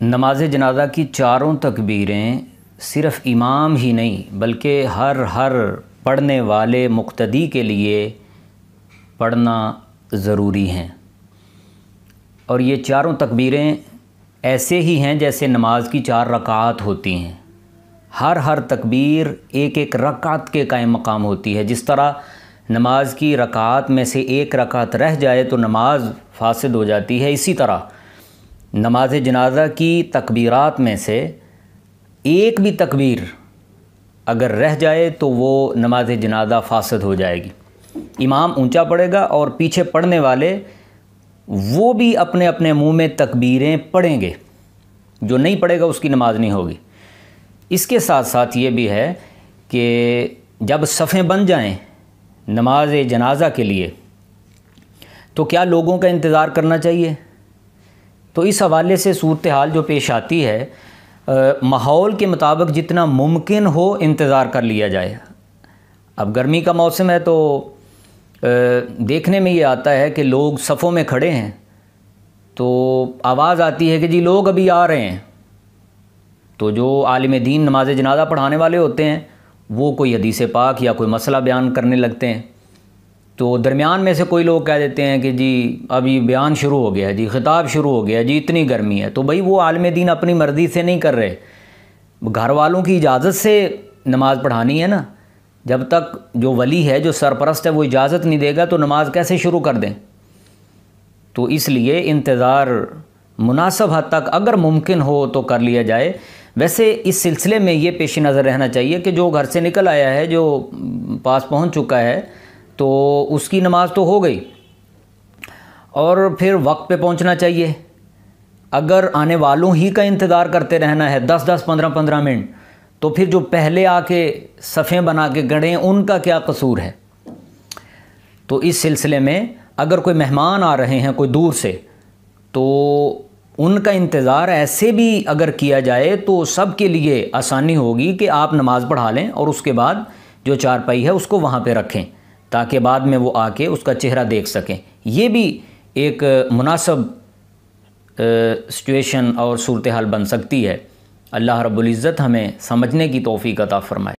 نماز جنازہ کی چاروں تکبیریں صرف امام ہی نہیں بلکہ ہر پڑھنے والے مقتدی کے لیے پڑھنا ضروری ہیں، اور یہ چاروں تکبیریں ایسے ہی ہیں جیسے نماز کی 4 رکعات ہوتی ہیں۔ ہر تکبیر ایک ایک رکعت کے قائم مقام ہوتی ہے۔ جس طرح نماز کی رکعات میں سے ایک رکعت رہ جائے تو نماز فاسد ہو جاتی ہے، اسی طرح نماز جنازہ کی تکبیرات میں سے ایک بھی تکبیر اگر رہ جائے تو وہ نماز جنازہ فاسد ہو جائے گی۔ امام اونچا پڑھے گا اور پیچھے پڑھنے والے وہ بھی اپنے اپنے منہ میں تکبیریں پڑھیں گے، جو نہیں پڑھے گا اس کی نماز نہیں ہوگی۔ اس کے ساتھ ساتھ یہ بھی ہے کہ جب صفیں بن جائیں نماز جنازہ کے لیے تو کیا لوگوں کا انتظار کرنا چاہیے؟ تو اس حوالے سے صورتحال جو پیش آتی ہے، ماحول کے مطابق جتنا ممکن ہو انتظار کر لیا جائے۔ اب گرمی کا موسم ہے تو دیکھنے میں یہ آتا ہے کہ لوگ صفوں میں کھڑے ہیں تو آواز آتی ہے کہ جی لوگ ابھی آ رہے ہیں، تو جو عالم دین نماز جنازہ پڑھانے والے ہوتے ہیں وہ کوئی حدیث پاک یا کوئی مسئلہ بیان کرنے لگتے ہیں، تو درمیان میں سے کوئی لوگ کہہ دیتے ہیں کہ جی ابھی بیان شروع ہو گیا ہے، جی خطاب شروع ہو گیا ہے، جی اتنی گرمی ہے۔ تو بھئی وہ عالم دین اپنی مرضی سے نہیں کر رہے، گھر والوں کی اجازت سے نماز پڑھانی ہے نا۔ جب تک جو ولی ہے، جو سرپرست ہے، وہ اجازت نہیں دے گا تو نماز کیسے شروع کر دیں؟ تو اس لیے انتظار مناسب حد تک اگر ممکن ہو تو کر لیا جائے۔ ویسے اس سلسلے میں یہ پیش نظر رہنا چاہیے کہ جو گھر سے نکل آیا ہے، جو پاس پہنچ چکا ہے، تو اس کی نماز تو ہو گئی، اور پھر وقت پہ پہنچنا چاہیے۔ اگر آنے والوں ہی کا انتظار کرتے رہنا ہے 10 15 منٹ، تو پھر جو پہلے آ کے صفیں بنا کے گڑے ہیں ان کا کیا قصور ہے؟ تو اس سلسلے میں اگر کوئی مہمان آ رہے ہیں کوئی دور سے، تو ان کا انتظار ایسے بھی اگر کیا جائے تو سب کے لیے آسانی ہوگی کہ آپ نماز پڑھا لیں اور اس کے بعد جو چارپائی ہے اس کو وہاں پہ رکھیں تاکہ بعد میں وہ آ کے اس کا چہرہ دیکھ سکیں۔ یہ بھی ایک مناسب سچویشن اور صورتحال بن سکتی ہے۔ اللہ رب العزت ہمیں سمجھنے کی توفیق عطا فرمائے۔